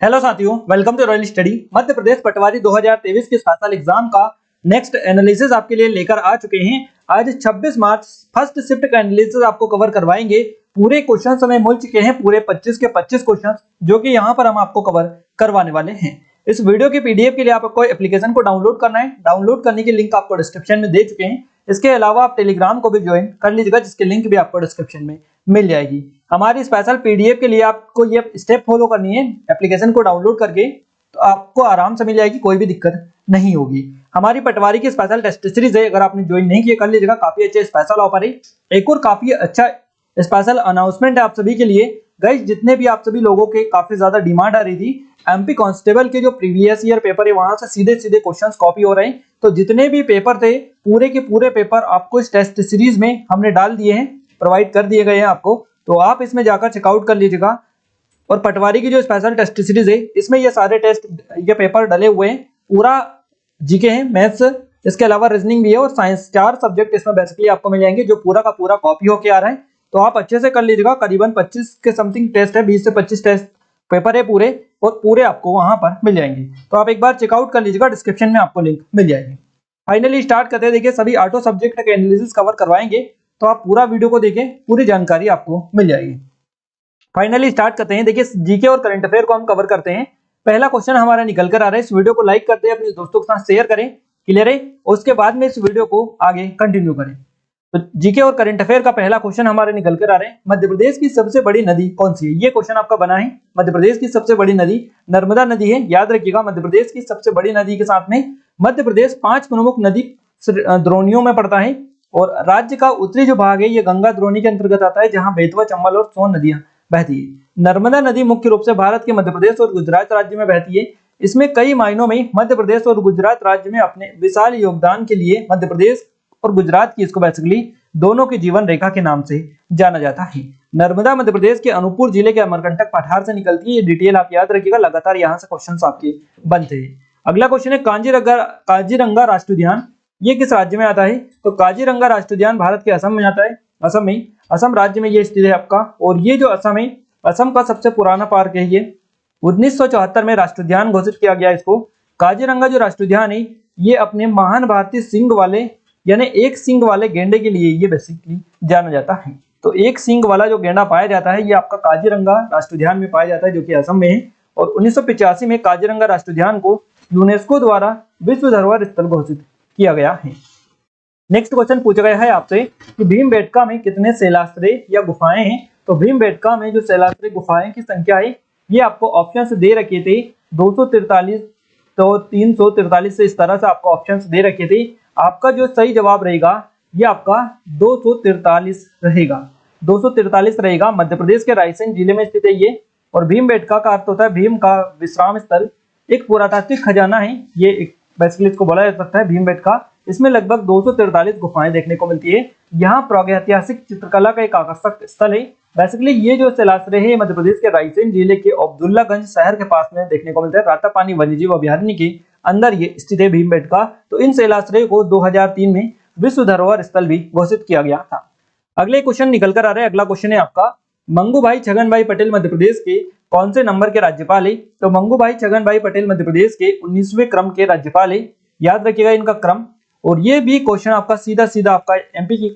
Hello साथियों, welcome to royal study. Madhya Pradesh पटवारी 2023 के special exam का नेक्स्ट एनालिसिस आपके लिए लेकर आ चुके हैं। आज 26 मार्च फर्स्ट शिफ्ट का एनालिसिस आपको कवर करवाएंगे। पूरे क्वेश्चन हमें मिल चुके हैं, पूरे 25 के 25 क्वेश्चन जो कि यहाँ पर हम आपको कवर करवाने वाले हैं। इस वीडियो के पीडीएफ के लिए आपको एप्लीकेशन को डाउनलोड करना है। डाउनलोड करने की लिंक आपको डिस्क्रिप्शन में दे चुके हैं। इसके अलावा आप टेलीग्राम को भी ज्वाइन कर लीजिएगा, जिसकी लिंक भी आपको डिस्क्रिप्शन में मिल जाएगी। हमारी स्पेशल पीडीएफ के लिए आपको ये स्टेप फॉलो करनी है। एप्लीकेशन को डाउनलोड करके तो आपको आराम से मिल जाएगी, कोई भी दिक्कत नहीं होगी। हमारी पटवारी की स्पेशल टेस्ट सीरीज है, अगर आपने ज्वाइन नहीं किया कर लीजिएगा। काफी अच्छे स्पेशल ऑफर है। एक और काफी अच्छा स्पेशल अनाउंसमेंट है आप सभी के लिए। गाइस, जितने भी आप सभी लोगों के काफी ज्यादा डिमांड आ रही थी, एमपी कांस्टेबल के जो प्रीवियस ईयर पेपर है वहां से सीधे सीधे क्वेश्चंस कॉपी हो रहे हैं। तो जितने भी पेपर थे पूरे के पूरे पेपर आपको इस टेस्ट सीरीज में हमने डाल दिए हैं, प्रोवाइड कर दिए गए हैं आपको। तो आप इसमें जाकर चेकआउट कर लीजिएगा। और पटवारी की जो स्पेशल टेस्ट सीरीज है इसमें ये सारे टेस्ट ये पेपर डले हुए हैं। पूरा जीके है, मैथ्स, इसके अलावा रीजनिंग भी है और साइंस, 4 सब्जेक्ट इसमें बेसिकली आपको मिल जाएंगे, जो पूरा का पूरा कॉपी होके आ रहा है। तो आप अच्छे से कर लीजिएगा। करीबन 25 के समथिंग टेस्ट है, 20 से 25 टेस्ट पेपर है पूरे, और पूरे आपको वहां पर मिल जाएंगे। तो आप एक बार चेकआउट कर लीजिएगा, डिस्क्रिप्शन में आपको लिंक मिल जाएगी। फाइनली स्टार्ट करते हैं। देखिए, सभी 8 सब्जेक्ट के एनालिसिस कवर करवाएंगे, तो आप पूरा वीडियो को देखें, पूरी जानकारी आपको मिल जाएगी। फाइनली स्टार्ट करते हैं। देखिए, जीके और करंट अफेयर को हम कवर करते हैं। पहला क्वेश्चन हमारा निकल कर आ रहा है। इस वीडियो को लाइक करते हैं, अपने दोस्तों के साथ शेयर करें, क्लियर है। उसके बाद में इस वीडियो को आगे कंटिन्यू करें। तो जीके और करंट अफेयर का पहला क्वेश्चन हमारे निकल कर आ रहे हैं। मध्य प्रदेश की सबसे बड़ी नदी कौन सी है? ये क्वेश्चन आपका बना है। मध्य प्रदेश की सबसे बड़ी नदी नर्मदा नदी है, याद रखिएगा। मध्य प्रदेश की सबसे बड़ी नदी के साथ में मध्य प्रदेश 5 प्रमुख नदी द्रोणियों में पड़ता है। और राज्य का उत्तरी जो भाग है ये गंगा द्रोणी के अंतर्गत आता है, जहां बेतवा, चंबल और सोन नदियां बहती है। नर्मदा नदी मुख्य रूप से भारत के मध्य प्रदेश और गुजरात राज्य में बहती है। इसमें कई मायनों में मध्य प्रदेश और गुजरात राज्य में अपने विशाल योगदान के लिए मध्य प्रदेश और गुजरात की इसको बेसिकली दोनों की जीवन रेखा के नाम से जाना जाता है। नर्मदा मध्य प्रदेश के अनूपपुर जिले के अमरकंटक पठार से निकलती है। ये डिटेल आप याद रखिएगा, लगातार यहाँ से क्वेश्चंस आपके बनते हैं। अगला क्वेश्चन है काजीरंगा राष्ट्रीय उद्यान, ये किस राज्य में आता है? तो काजीरंगा राष्ट्रीय उद्यान भारत के असम में आता है। असम में, असम राज्य में ये स्थित है आपका। और ये जो असम है, असम का सबसे पुराना पार्क है। ये 1974 में राष्ट्रीय उद्यान घोषित किया गया इसको। काजीरंगा जो राष्ट्रीय उद्यान है ये अपने महान भारतीय सिंग वाले, यानी एक सिंग वाले गेंडे के लिए ये बेसिकली जाना जाता है। तो एक सिंग वाला जो गेंडा पाया जाता है ये आपका काजीरंगा राष्ट्रीय उद्यान में पाया जाता है, जो कि असम में है। और 1985 में काजीरंगा राष्ट्रीय उद्यान को यूनेस्को द्वारा विश्व धरोहर स्थल घोषित किया गया है। नेक्स्ट क्वेश्चन पूछा गया है आपसे कि भीमबेटका में कितने शैलाश्रय या गुफाएं हैं? तो भीमबेटका में जो शैलाश्रय गुफाएं की संख्या है ये आपको ऑप्शंस दे रखे थे, 243, तो 343 से इस तरह से आपको ऑप्शंस दे रखे थे। आपका जो सही जवाब रहेगा ये आपका 243 रहेगा। 243 रहेगा। मध्य प्रदेश के रायसेन जिले में स्थित है ये। और भीमबेटका का अर्थ होता है भीम का विश्राम स्थल। एक पुरातात्विक खजाना है ये, एक बेसिकली इसको बोला जा सकता है भीमबेटका। इसमें लगभग 243 गुफाएं देखने को मिलती है। यहाँ प्रागैतिहासिक चित्रकला का एक आकर्षक स्थल है। बेसिकली ये जो शैलाश्रय है मध्य प्रदेश के रायसेन जिले के अब्दुल्लागंज शहर के पास में देखने को मिलता है। रातापानी वन्यजीव अभयारण्य के अंदर ये स्थित है भीमबेटका। तो इन शैलाश्रय को 2003 में विश्व धरोहर स्थल भी घोषित किया गया था। अगले क्वेश्चन निकल कर आ रहे हैं। अगला क्वेश्चन है आपका, मंगूभाई छगन भाई पटेल मध्य प्रदेश के कौन से नंबर के राज्यपाल है? तो मंगूभाई छगन भाई पटेल मध्य प्रदेश के 19वें क्रम के राज्यपाल है। याद रखिएगा इनका क्रम। और ये भी क्वेश्चन आपका सीधा सीधा आपका एमपी की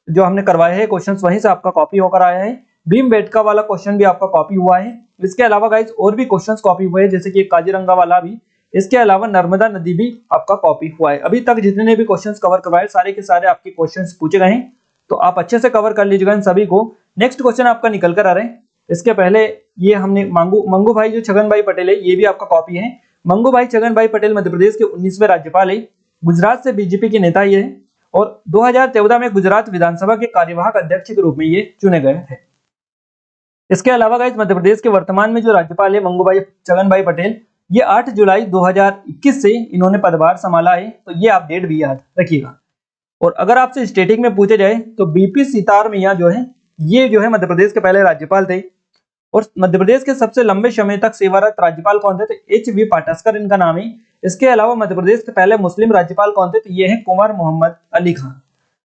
जो हमने करवाए हैं क्वेश्चंस वहीं से आपका कॉपी होकर आया है। भीमबेटका वाला क्वेश्चन भी आपका कॉपी हुआ है। इसके अलावा गाइस और भी क्वेश्चंस कॉपी हुए हैं, जैसे कि काजीरंगा वाला भी। इसके अलावा नर्मदा नदी भी आपका कॉपी हुआ है। अभी तक जितने भी क्वेश्चंस कवर करवाए सारे के सारे आपके क्वेश्चंस पूछे गए हैं, तो आप अच्छे से कवर कर लीजिएगा इन सभी को। नेक्स्ट क्वेश्चन आपका निकल कर आ रहे हैं। इसके पहले ये हमने मंगूभाई जो छगन भाई पटेल है ये भी आपका कॉपी है। मंगूभाई छगन भाई पटेल मध्य प्रदेश के 19वें राज्यपाल है। गुजरात से बीजेपी के नेता ये है। और 2014 में गुजरात विधानसभा के कार्यवाहक अध्यक्ष के रूप में ये चुने गए थे। इसके अलावा गाइस मध्य प्रदेश के वर्तमान में जो राज्यपाल है मंगूभाई छगन भाई पटेल, ये 8 जुलाई 2021 से इन्होंने पदभार संभाला है। तो ये आप डेट भी याद रखिएगा। और अगर आपसे स्टेटिक में पूछे जाए तो बीपी सीतारमैया जो है ये जो है मध्य प्रदेश के पहले राज्यपाल थे। और मध्य प्रदेश के सबसे लंबे समय तक सेवारत राज्यपाल कौन थे? तो HV पाटस्कर इनका नाम है। इसके अलावा मध्य प्रदेश के पहले मुस्लिम राज्यपाल कौन थे? तो ये है कुंवर मोहम्मद अली खान।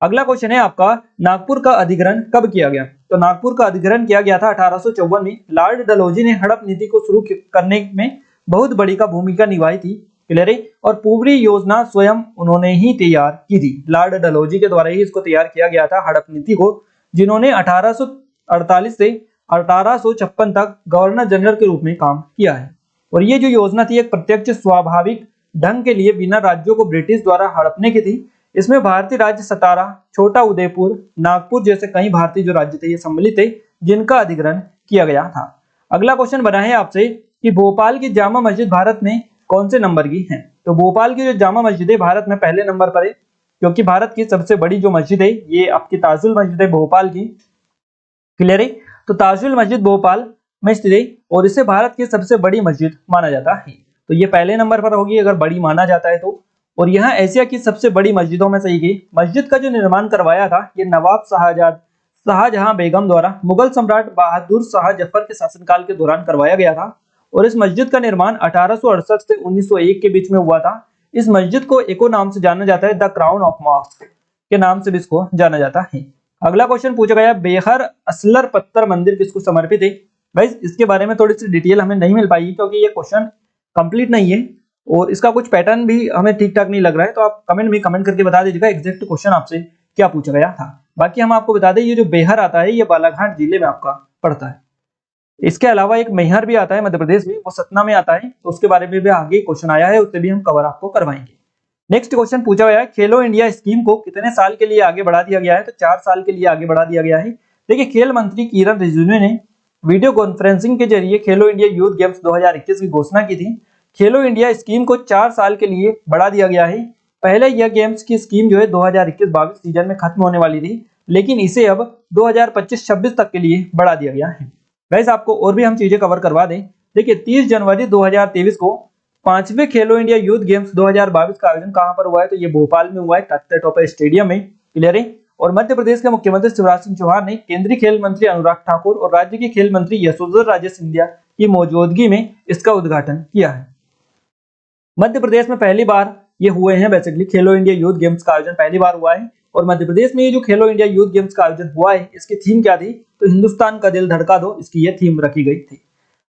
अगला क्वेश्चन है आपका, नागपुर का अधिग्रहण कब किया गया? तो नागपुर का अधिग्रहण किया गया था 1854 में। लॉर्ड डलहौजी ने हड़प नीति को शुरू करने में बहुत बड़ी का भूमिका निभाई थी। क्लियर है? और पूरी योजना स्वयं उन्होंने ही तैयार की थी। लॉर्ड डलहौजी के द्वारा ही इसको तैयार किया गया था हड़प नीति को, जिन्होंने 1848 से 1856 तक गवर्नर जनरल के रूप में काम किया है। और ये जो योजना थी एक प्रत्यक्ष स्वाभाविक ढंग के लिए बिना राज्यों को ब्रिटिश द्वारा हड़पने की थी। इसमें भारतीय राज्य सतारा, छोटा उदयपुर, नागपुर जैसे कई भारतीय जो राज्य थे ये सम्मिलित थे, जिनका अधिग्रहण किया गया था। अगला क्वेश्चन बना है आपसे कि भोपाल की जामा मस्जिद भारत में कौन से नंबर की है? तो भोपाल की जो जामा मस्जिद है भारत में पहले नंबर पर है, क्योंकि भारत की सबसे बड़ी जो मस्जिद है ये आपकी ताजुल मस्जिद है भोपाल की। क्लियर है? तो ताजुल मस्जिद भोपाल में स्थित है और इसे भारत की सबसे बड़ी मस्जिद माना जाता है। तो ये पहले नंबर पर होगी अगर बड़ी माना जाता है तो। और यहाँ एशिया की सबसे बड़ी मस्जिदों में से एक है। मस्जिद का जो निर्माण करवाया था ये नवाब शाहजहां बेगम द्वारा मुगल सम्राट बहादुर शाह जफर के शासनकाल के दौरान करवाया गया था। और इस मस्जिद का निर्माण 1868 से 1901 के बीच में हुआ था। इस मस्जिद को एको नाम से जाना जाता है, द क्राउन ऑफ मॉस्क के नाम से भी इसको जाना जाता है। अगला क्वेश्चन पूछा गया, बेहर असलर पत्थर मंदिर किसको समर्पित है? भाई इसके बारे में थोड़ी सी डिटेल हमें नहीं मिल पाई क्योंकि ये क्वेश्चन कंप्लीट नहीं है और इसका कुछ पैटर्न भी हमें ठीक ठाक नहीं लग रहा है। तो आप कमेंट में कमेंट करके बता दीजिएगा एग्जैक्ट क्वेश्चन आपसे क्या पूछा गया था। बाकी हम आपको बता दें ये जो बेहर आता है ये बालाघाट जिले में आपका पड़ता है। इसके अलावा एक मैहर भी आता है मध्य प्रदेश में, वो सतना में आता है, तो उसके बारे में भी आगे क्वेश्चन आया है, उससे भी हम कवर आपको करवाएंगे। नेक्स्ट क्वेश्चन पूछा गया है, खेलो इंडिया स्कीम को कितने साल के लिए आगे बढ़ा दिया गया है? तो 4 साल के लिए आगे बढ़ा दिया गया है। देखिए खेल मंत्री किरण रिजिजू ने वीडियो कॉन्फ्रेंसिंग के जरिए खेलो इंडिया यूथ गेम्स 2021 की घोषणा की थी। खेलो इंडिया स्कीम को 4 साल के लिए बढ़ा दिया गया है। पहले यह गेम्स की स्कीम जो है 2021-22 सीजन में खत्म होने वाली थी, लेकिन इसे अब 2025-26 तक के लिए बढ़ा दिया गया है। गाइस आपको और भी हम चीजें कवर करवा दें। देखिए 30 जनवरी 2023 को 5वें खेलो इंडिया यूथ गेम्स 2022 का आयोजन कहां पर हुआ है? तो ये भोपाल में हुआ है, तख्ते टोपे स्टेडियम में। क्लियर है? और मध्य प्रदेश के मुख्यमंत्री शिवराज सिंह चौहान ने केंद्रीय खेल मंत्री अनुराग ठाकुर और राज्य के खेल मंत्री यशोधर राजे सिंधिया की मौजूदगी में इसका उद्घाटन किया है। मध्य प्रदेश में पहली बार ये हुए हैं, बेसिकली खेलो इंडिया यूथ गेम्स का आयोजन पहली बार हुआ है। और मध्य प्रदेश में ये जो खेलो इंडिया यूथ गेम्स का आयोजन हुआ है इसकी थीम क्या थी? तो हिंदुस्तान का दिल धड़का दो, इसकी ये थीम रखी गई थी।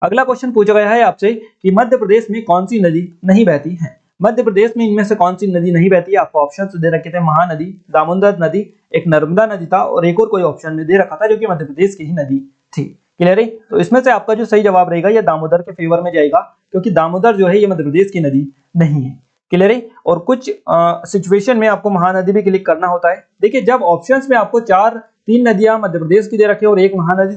अगला क्वेश्चन पूछा गया है आपसे कि मध्य प्रदेश में कौन सी नदी नहीं बहती है? मध्य प्रदेश में इनमें से कौन सी नदी नहीं बहती है? आपको ऑप्शन दे रखे थे, महानदी, दामोदर नदी, एक नर्मदा नदी था और एक और कोई ऑप्शन में दे रखा था जो कि मध्य प्रदेश की ही नदी थी। क्लियर है? तो इसमें से आपका जो सही जवाब रहेगा ये दामोदर के फेवर में जाएगा, क्योंकि दामोदर जो है ये मध्य प्रदेश की नदी नहीं है। क्लियर है? और कुछ सिचुएशन में आपको महानदी भी क्लिक करना होता है। देखिए जब ऑप्शंस में आपको 3 नदियां मध्य प्रदेश की दे रखे और एक महानदी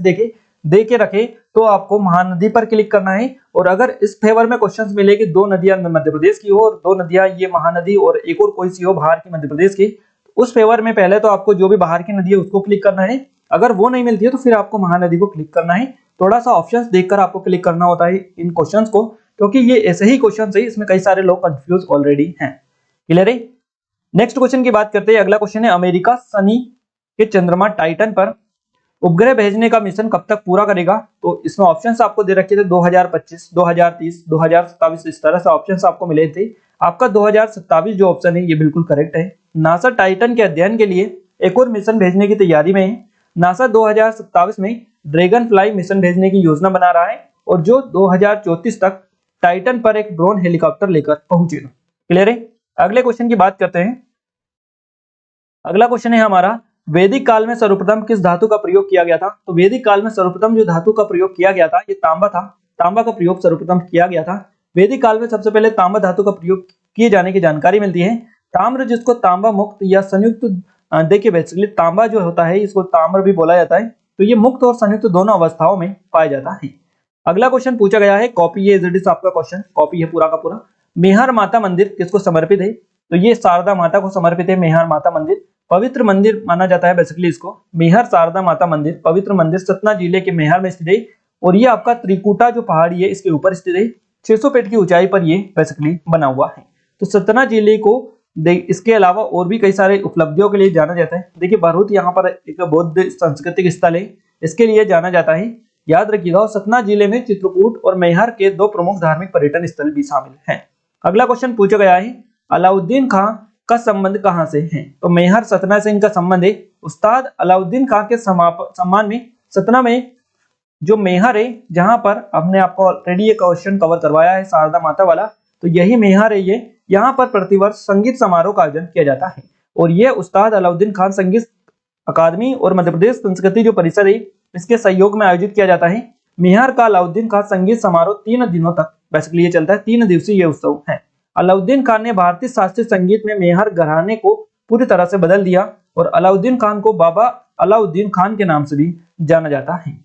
दे के रखे तो आपको महानदी पर क्लिक करना है। और अगर इस फेवर में क्वेश्चंस मिले कि 2 नदियां मध्य प्रदेश की हो और 2 नदियां ये महानदी और एक और कोई सी हो बाहर की मध्य प्रदेश की, उस फेवर में पहले तो आपको जो भी बाहर की नदी है उसको क्लिक करना है। अगर वो नहीं मिलती है तो फिर आपको महानदी को क्लिक करना है। थोड़ा सा ऑप्शंस देखकर आपको क्लिक करना होता है इन क्वेश्चंस को, क्योंकि ये ऐसे ही क्वेश्चन है, इसमें कई सारे लोग कंफ्यूज ऑलरेडी हैं। क्लियर है? नेक्स्ट क्वेश्चन की बात करते हैं। अगला क्वेश्चन है, अमेरिका शनि के चंद्रमा टाइटन पर उपग्रह भेजने का मिशन कब तक पूरा करेगा? तो इसमें ऑप्शंस आपको दे रखे थे 2025, 2030, 2027, इस तरह से ऑप्शंस आपको मिले थे। आपका 2027 जो ऑप्शन है ये बिल्कुल करेक्ट है। नासा टाइटन के अध्ययन के लिए एक और मिशन भेजने की तैयारी में है। नासा 2027 में ड्रैगन फ्लाई मिशन भेजने की योजना बना रहा है और जो 2034 तक टाइटन पर एक ड्रोन हेलीकॉप्टर लेकर पहुंचेगा। क्लियर है? अगले क्वेश्चन की बात करते हैं। अगला क्वेश्चन है हमारा, वैदिक काल में सर्वप्रथम किस धातु का प्रयोग किया गया था? तो वैदिक काल में सर्वप्रथम जो धातु का प्रयोग किया गया था ये तांबा था। तांबा का प्रयोग सर्वप्रथम किया गया था। वैदिक काल में सबसे पहले तांबा धातु का प्रयोग किए जाने की जानकारी मिलती है। ताम्र जिसको तांबा मुक्त या संयुक्त, देखिए बेसिकली तांबा जो होता है इसको ताम्र भी बोला जाता है, तो ये मुक्त और संयुक्त दोनों अवस्थाओं में पाया जाता है। अगला क्वेश्चन पूछा गया है, कॉपी है आपका क्वेश्चन, कॉपी है पूरा का पूरा। मेहर माता मंदिर किसको समर्पित है? तो ये शारदा माता को समर्पित है मेहर माता मंदिर। पवित्र मंदिर माना जाता है बेसिकली इसको। मेहर शारदा माता मंदिर पवित्र मंदिर सतना जिले के मेहर में स्थित है और ये आपका त्रिकुटा जो पहाड़ी है इसके ऊपर स्थित है। 600 फीट की ऊंचाई पर ये बेसिकली बना हुआ है। तो सतना जिले को इसके अलावा और भी कई सारे उपलब्धियों के लिए जाना जाता है। देखिए भरूच यहाँ पर एक बौद्ध सांस्कृतिक स्थल है, इसके लिए जाना जाता है। याद रखिएगा। और सतना जिले में चित्रकूट और मैहर के 2 प्रमुख धार्मिक पर्यटन स्थल भी शामिल हैं। अगला क्वेश्चन पूछा गया है, अलाउद्दीन खां का संबंध कहां से है? तो मेहर सतना से इनका संबंध है। उस्ताद अलाउद्दीन खान के सम्मान में सतना में जो मेहर है, जहां पर हमने आपको ऑलरेडी ये क्वेश्चन कवर करवाया है शारदा माता वाला, तो यही मेहर है ये। यहाँ पर प्रतिवर्ष संगीत समारोह का आयोजन किया जाता है और ये उस्ताद अलाउद्दीन खान संगीत अकादमी और मध्य प्रदेश संस्कृति जो परिषद है, इसके सहयोग में आयोजित किया जाता है। मेहर का अलाउद्दीन खान संगीत समारोह 3 दिनों तक बेसिकली ये चलता है, 3 दिवसीय ये उत्सव है। अलाउद्दीन खान ने भारतीय शास्त्रीय संगीत में मेहर घराने को पूरी तरह से बदल दिया और अलाउद्दीन खान को बाबा अलाउद्दीन खान के नाम से भी जाना जाता है।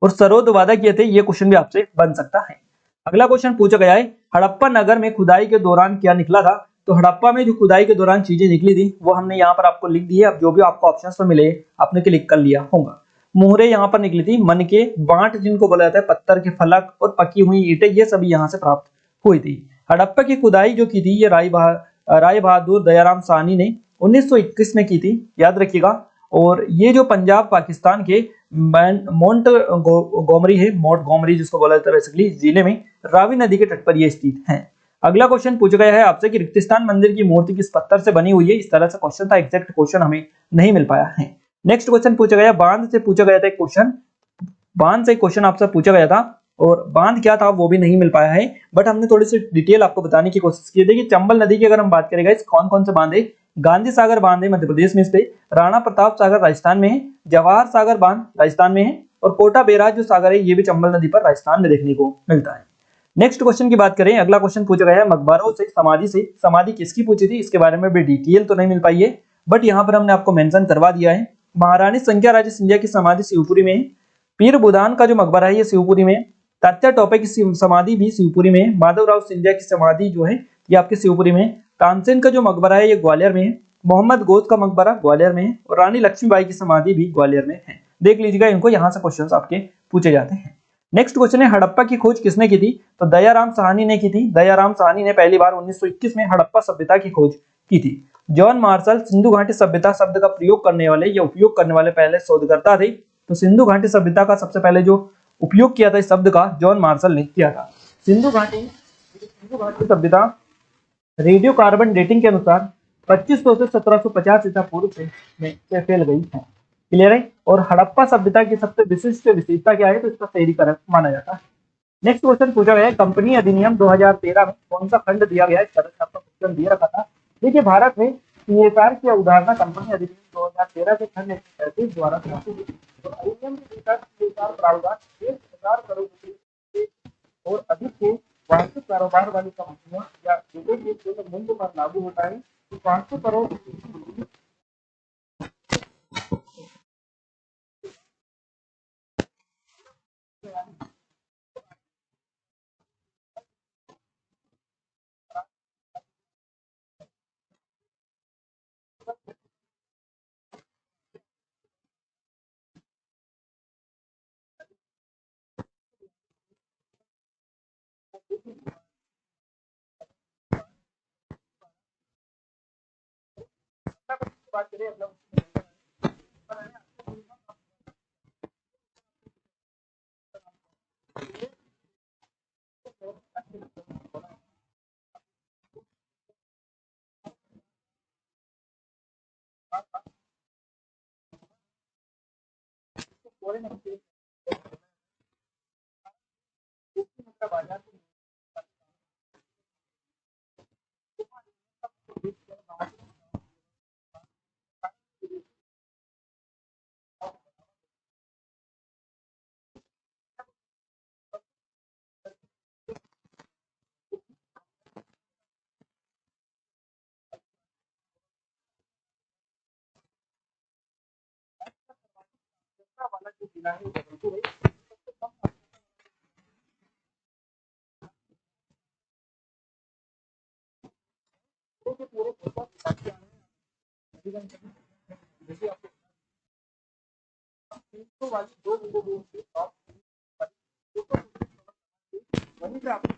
और सरोद वादा किए थे, ये क्वेश्चन भी आपसे बन सकता है। अगला क्वेश्चन पूछा गया है, हड़प्पा नगर में खुदाई के दौरान क्या निकला था? तो हड़प्पा में जो खुदाई के दौरान चीजें निकली थी वो हमने यहाँ पर आपको लिख दी है। अब जो भी आपको ऑप्शंस में मिले आपने क्लिक कर लिया होगा। मोहरे यहाँ पर निकली थी, मन के बांट जिनको बोला जाता है, पत्थर के फलक और पकी हुई ईंटें, ये सभी यहाँ से प्राप्त हुई थी। हड़प्पा की खुदाई जो की थी ये राय बहादुर दयाराम साहनी ने 1921 में की थी, याद रखिएगा। और ये जो पंजाब पाकिस्तान के मोंट गोमरी है, मोंट गोमरी जिसको बोला जाता है बेसिकली, जिले में रावी नदी के तट पर ये स्थित है। अगला क्वेश्चन पूछा गया है आपसे कि रिक्तिस्तान मंदिर की मूर्ति किस पत्थर से बनी हुई है? इस तरह से क्वेश्चन था, एग्जैक्ट क्वेश्चन हमें नहीं मिल पाया है। नेक्स्ट क्वेश्चन पूछा गया, बांध से पूछा गया था एक क्वेश्चन, बांध से क्वेश्चन आपसे पूछा गया था और बांध क्या था वो भी नहीं मिल पाया है, बट हमने थोड़ी सी डिटेल आपको बताने की कोशिश की। देखिए चंबल नदी की अगर हम बात करेंगे इस कौन कौन से बांध है, गांधी सागर बांध है मध्य प्रदेश में, इस पे राणा प्रताप सागर राजस्थान में है, जवाहर सागर बांध राजस्थान में है और कोटा बैराज जो सागर है ये भी चंबल नदी पर राजस्थान में देखने को मिलता है। नेक्स्ट क्वेश्चन की बात करें, अगला क्वेश्चन पूछा गया है मकबरों से समाधि किसकी पूछी थी? इसके बारे में भी डिटेल तो नहीं मिल पाई है, बट यहाँ पर हमने आपको मेंशन करवा दिया है। महारानी संख्या राजे सिंधिया की समाधि शिवपुरी में है। पीर बुधान का जो मकबरा है ये शिवपुरी में। तात्या टोपे की समाधि भी शिवपुरी में। माधवराव सिंधिया की समाधि जो है ये आपके शिवपुरी में। तानसेन का जो मकबरा है ये ग्वालियर में है। मोहम्मद गोद का मकबरा ग्वालियर में है और रानी लक्ष्मीबाई की समाधि भी ग्वालियर में है। देख लीजिएगा, इनको यहाँ से क्वेश्चन आपके पूछे जाते हैं। नेक्स्ट क्वेश्चन है, हड़प्पा की खोज किसने की थी? तो दयाराम साहनी ने की थी। दयाराम साहनी ने पहली बार 1921 में हड़प्पा सभ्यता की खोज की थी। जॉन मार्शल सिंधु घाटी सभ्यता शब्द का प्रयोग करने वाले या उपयोग करने वाले पहले शोधकर्ता थे। तो सिंधु घाटी सभ्यता का सबसे पहले जो उपयोग किया था इस शब्द का, जॉन मार्शल ने किया था। सिंधु घाटी सभ्यता रेडियो कार्बन डेटिंग के अनुसार 2500 से 1750 ईसा पूर्व में फैल गई है। क्लियर है? और हड़प्पा सभ्यता की सबसे विशिष्ट विशेषता क्या है? तो इसका शहरीकरण माना जाता है। नेक्स्ट क्वेश्चन पूछा गया है, कंपनी अधिनियम 2013 में कौन सा खंड दिया गया है? इस तरह से आपका क्वेश्चन दिया रखा था। देखिए भारत में सीएसआर की अवधारणा कंपनी अधिनियम 2013 के खंड 137 द्वारा तो अधिनियम के भीतर सीएसआर प्रावधान 1000 करोड़ रुपए और अधिक के वार्षिक कारोबार वाली कंपनियों या जिले के कुल मूल्य पर लागू होता है। तो 500 करोड़ बात करें मतलब बाजार वाला जो जिला है जबलपुर है। जैसे आपको वाली दो विंडो से वहीं पे आपको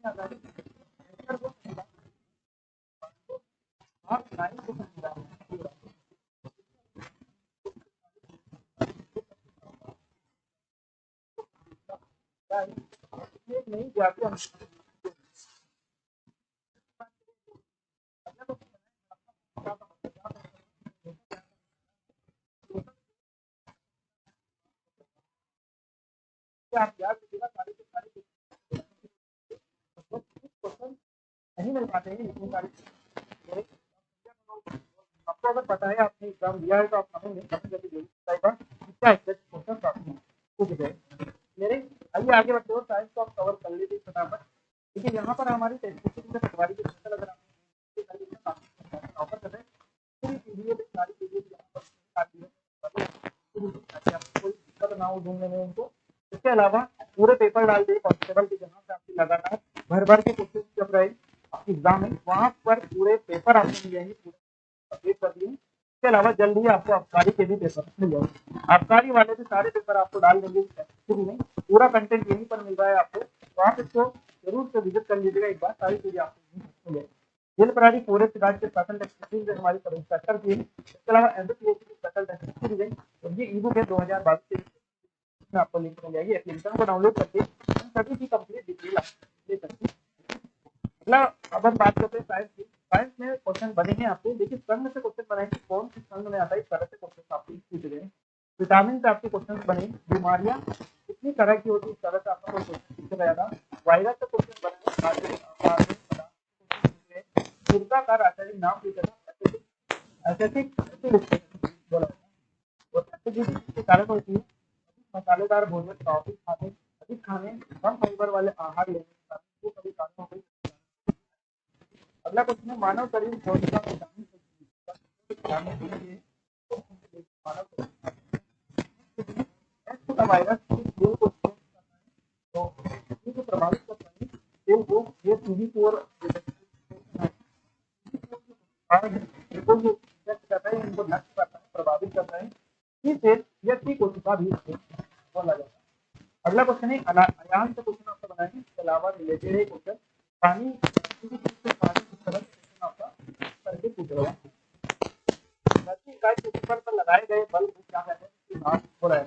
आता है आप लाइन को समझ रहे हैं नहीं जाते हम आप याद रखिएगा सारे के सारे क्वेश्चन नहीं मिल पाते हैं इतने सारे आपको अगर पता है आपने एग्जाम दिया है तो आप समझेंगे समझ करके जरूर बताएगा क्या एग्जैक्ट क्वेश्चन आपने पूछ गए मेरे आइए आगे बढ़ते हो साइंस को आप कवर कर लीजिए फटाफट देखिए यहाँ पर हमारी टेक्स्ट की पटवारी की फसल अगर आप ऑफर कर रहे हैं पीडीएफ सारी पीडीएफ यहाँ पर आती है आपको कोई दिक्कत ना हो ढूंढने में उनको इसके अलावा पूरे पेपर डाल दिए कांस्टेबल के जहाँ से आपकी लगातार भर भर के क्वेश्चन चल रहे एग्जाम में वहाँ पर पूरे पेपर आपको मिल जाएंगे पूरे अपडेट कर दिए इसके अलावा जल्द ही आपको आबकारी के भी पेपर मिल जाएंगे आबकारी वाले भी सारे पेपर आपको डाल देंगे में पूरा कंटेंट यहीं पर मिल रहा है आपको तो आप इसको जरूर से विजिट कर लीजिएगा एक बार सारी चीजें आपको मिल जाएगी जेल प्रहरी फॉरेस्ट गार्ड के स्पेशल टेस्ट जो हमारी सब इंस्पेक्टर की है इसके अलावा एमपीएससी की स्पेशल टेस्ट की गई और ये ईबुक है 2022 में आपको लिंक मिल जाएगी एप्लीकेशन को डाउनलोड करके सभी की कंप्लीट डिटेल आप ले सकते हैं अगला अब हम बात करते हैं साइंस की साइंस में क्वेश्चन बने हैं आपके देखिए संघ से क्वेश्चन बनाएंगे कौन से संघ में आता है इस तरह से क्वेश्चन आपको पूछ गए विटामिन से आपके क्वेश्चन बने बीमारियां कितनी तरह की होती है इस तरह से आपका कोई क्वेश्चन पूछा जाएगा वायरस से क्वेश्चन बने का रासायनिक नाम पूछा एसिडिक बोला और एसिडिटी के कारण होती है मसालेदार भोजन टॉपिक खाने अधिक खाने कम फाइबर वाले आहार लेने के साथ ये सभी कारणों को अगला क्वेश्चन है मानव शरीर कोशिका वायरस को प्रभावित करता है सेल को ये सीधी कोर इनको नष्ट करता है प्रभावित करता है ये सेल या टी कोशिका भी बोला जाता है अगला क्वेश्चन है अयान से क्वेश्चन आपका बनाएंगे इसके अलावा रिलेटेड है क्वेश्चन पानी आपका करके पूछ रहा पर लगाए गए बल्ब क्या कहते हैं हो रहा है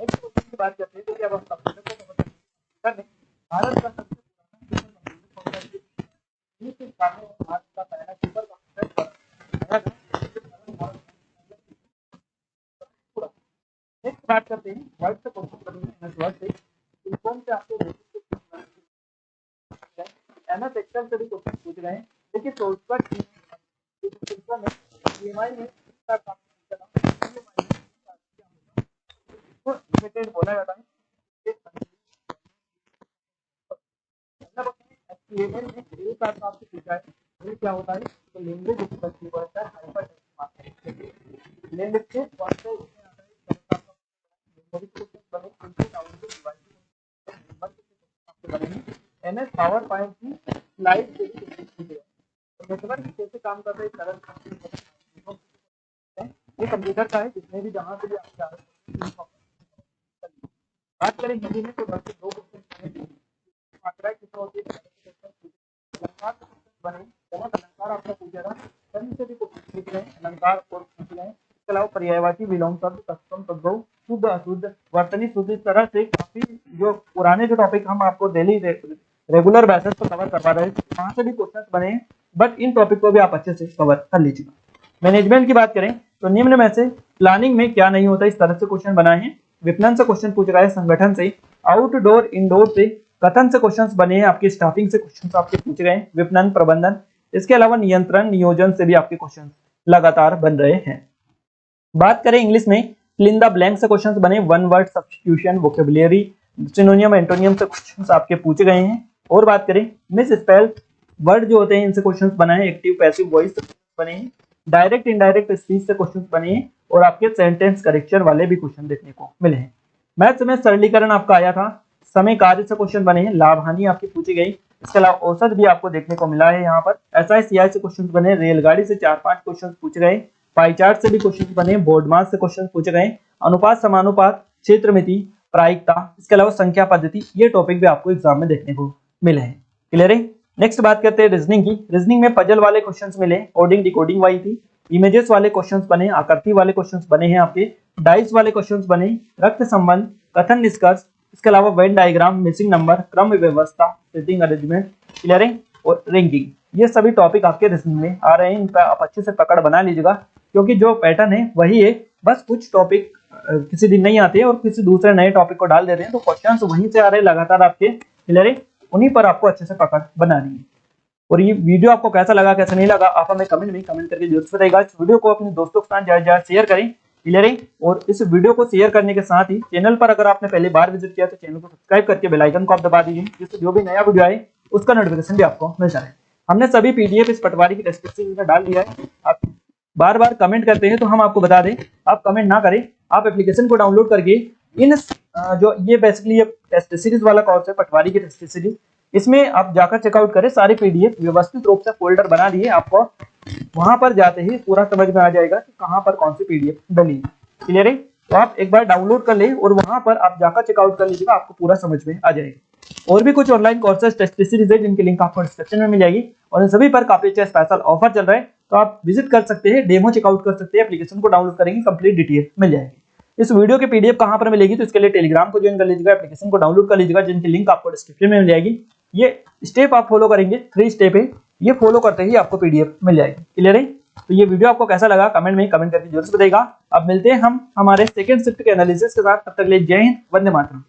नेक्स्ट क्वेश्चन की बात करते हैं तो अब हम कंप्यूटर को समझते हैं भारत का सबसे पुराना आज का पहला सुपर कंप्यूटर नेक्स्ट बात करते हैं वर्ड से क्वेश्चन वर्ड से इनफॉर्म से आपको एमएस एक्सेल से भी क्वेश्चन पूछ रहे हैं देखिए शॉर्टकट ईएमआई में लिमिटेड बोला जाता है एचटीएमएल में एक बात आपसे पूछा है ये क्या होता है तो लैंग्वेज एक्सप्रेसिव होता है हाइपर टेक्स्ट लैंग्वेज के वास्ते उसमें आता है एमएस पावर पॉइंट की स्लाइड नेटवर्क कैसे काम कर रहे हैं ये कंप्यूटर का है जिसमें भी जहाँ से भी आप बात करें हिंदी में तो बस दो क्वेश्चन मात्रा कितना होती है बने अलंकार आपका पूछेगा सभी से भी क्वेश्चन पूछ रहे हैं अलंकार और पूछ रहे हैं इसके अलावा पर्यायवाची विलोम शब्द तत्सम तद्भव शुद्ध अशुद्ध वर्तनी शुद्ध इस तरह से काफी जो पुराने जो टॉपिक हम आपको डेली रेगुलर बेसिस पर कवर करवा रहे हैं वहां से भी क्वेश्चन बने हैं बट इन टॉपिक को भी आप अच्छे से कवर कर लीजिएगा मैनेजमेंट की बात करें तो निम्न में से प्लानिंग में क्या नहीं होता इस तरह से क्वेश्चन बनाए हैं विपणन से क्वेश्चन पूछ रहा है संगठन से आउटडोर इंडोर से कथन से क्वेश्चंस बने हैं आपकी स्टाफिंग से क्वेश्चंस आपके पूछ रहे हैं विपणन प्रबंधन इसके अलावा नियंत्रण नियोजन से भी आपके क्वेश्चंस लगातार बन रहे हैं बात करें इंग्लिश में फिल इन द ब्लैंक से क्वेश्चंस बने one word substitution vocabulary सिनोनियम antonym से क्वेश्चंस आपके पूछे गए हैं और बात करें मिस स्पेल वर्ड जो होते हैं इनसे क्वेश्चंस बने हैं एक्टिव पैसिव वॉइस बने हैं डायरेक्ट इनडायरेक्ट स्पीच से क्वेश्चंस बने हैं और आपके सेंटेंस करेक्शन वाले भी क्वेश्चन देखने को मिले हैं मैथ्स में सरलीकरण आपका आया था समय कार्य से क्वेश्चन बने हैं लाभ हानि आपकी पूछी गई इसके अलावा औसत भी आपको देखने को मिला है यहाँ पर एसआईसीआई से क्वेश्चन बने रेलगाड़ी से 4-5 क्वेश्चन पूछे गए पाई चार्ट से भी क्वेश्चन बने बोर्ड मास से क्वेश्चन पूछे गए अनुपात समानुपात क्षेत्र मिति प्रायिकता इसके अलावा संख्या पद्धति ये टॉपिक भी आपको एग्जाम में देखने को मिले हैं क्लियर है। नेक्स्ट बात करते हैं रीजनिंग की। रीजनिंग में पजल वाले क्वेश्चंस मिले, कोडिंग डिकोडिंग वाली थी, इमेजेस वाले क्वेश्चंस बने, आकृति वाले क्वेश्चंस बने हैं आपके, डाइस वाले क्वेश्चंस बने, रक्त संबंध, कथन निष्कर्ष, इसके अलावा वेन डायग्राम, मिसिंग नंबर, क्रम व्यवस्था, सीटिंग अरेंजमेंट, क्लियर है, और रैंकिंग, ये सभी टॉपिक आपके रीजनिंग में आ रहे हैं। इन पर आप अच्छे से पकड़ बना लीजिएगा, क्योंकि जो पैटर्न है वही है, बस कुछ टॉपिक किसी दिन नहीं आते हैं और किसी दूसरे नए टॉपिक को डाल देते हैं, तो क्वेश्चंस वहीं से आ रहे हैं लगातार आपके, क्लियर है, उन्हीं पर आपको अच्छे से पकड़ बनानी है। और ये वीडियो आपको कैसा लगा कैसा नहीं लगा आप हमें कमेंट में कमेंट करके जरूर बताइएगा। इस वीडियो को अपने दोस्तों के साथ ज्यादा शेयर करें, क्लियर है। और इस वीडियो को शेयर करने के साथ ही चैनल पर अगर आपने पहली बार विजिट किया तो चैनल को सब्सक्राइब करके बेल आइकन को आप दबा दीजिए, जिससे जो भी नया वीडियो आए उसका नोटिफिकेशन भी आपको मिल जाए। हमने सभी पीडीएफ इस पटवारी की डिस्क्रिप्शन में डाल दिया है। आप बार बार कमेंट करते हैं तो हम आपको बता दें, आप कमेंट ना करें, आप एप्लीकेशन को डाउनलोड करके इन जो ये बेसिकली ये टेस्ट सीरीज वाला कोर्स है पटवारी की टेस्ट सीरीज, इसमें आप जाकर चेकआउट करें। सारे पीडीएफ व्यवस्थित रूप से फोल्डर बना दिए, आपको वहां पर जाते ही पूरा समझ में आ जाएगा कि कहां पर कौन सी पीडीएफ डली है, क्लियर है। तो आप एक बार डाउनलोड कर ले और वहां पर आप जाकर चेकआउट कर लीजिएगा, आपको पूरा समझ में आ जाएगा। और भी कुछ ऑनलाइन कोर्सेज टेस्ट सीरीज है जिनकी लिंक आपको डिस्क्रिप्शन में मिल जाएगी, और इन सभी पर काफी अच्छा स्पेशल ऑफर चल रहा है, तो आप विजिट कर सकते हैं, डेमो चेकआउट कर सकते हैं, एप्लीकेशन को डाउनलोड करेंगे, कंप्लीट डिटेल मिल जाएगी। इस वीडियो की पीडीएफ कहां पर मिलेगी, तो इसके लिए टेलीग्राम को ज्वाइन कर लीजिएगा, एप्लीकेशन को डाउनलोड कर लीजिएगा, जिनकी लिंक आपको डिस्क्रिप्शन में मिल जाएगी। ये स्टेप आप फॉलो करेंगे, 3 स्टेप है, ये फॉलो करते ही आपको पीडीएफ मिल जाएगी, क्लियर है। तो ये वीडियो आपको कैसा लगा कमेंट में कमेंट करके जरूर बताइएगा। अब मिलते हैं हम हमारे सेकंड शिफ्ट के एनालिसिस के साथ, तब तक के लिए जय हिंद, वंदे मातरम।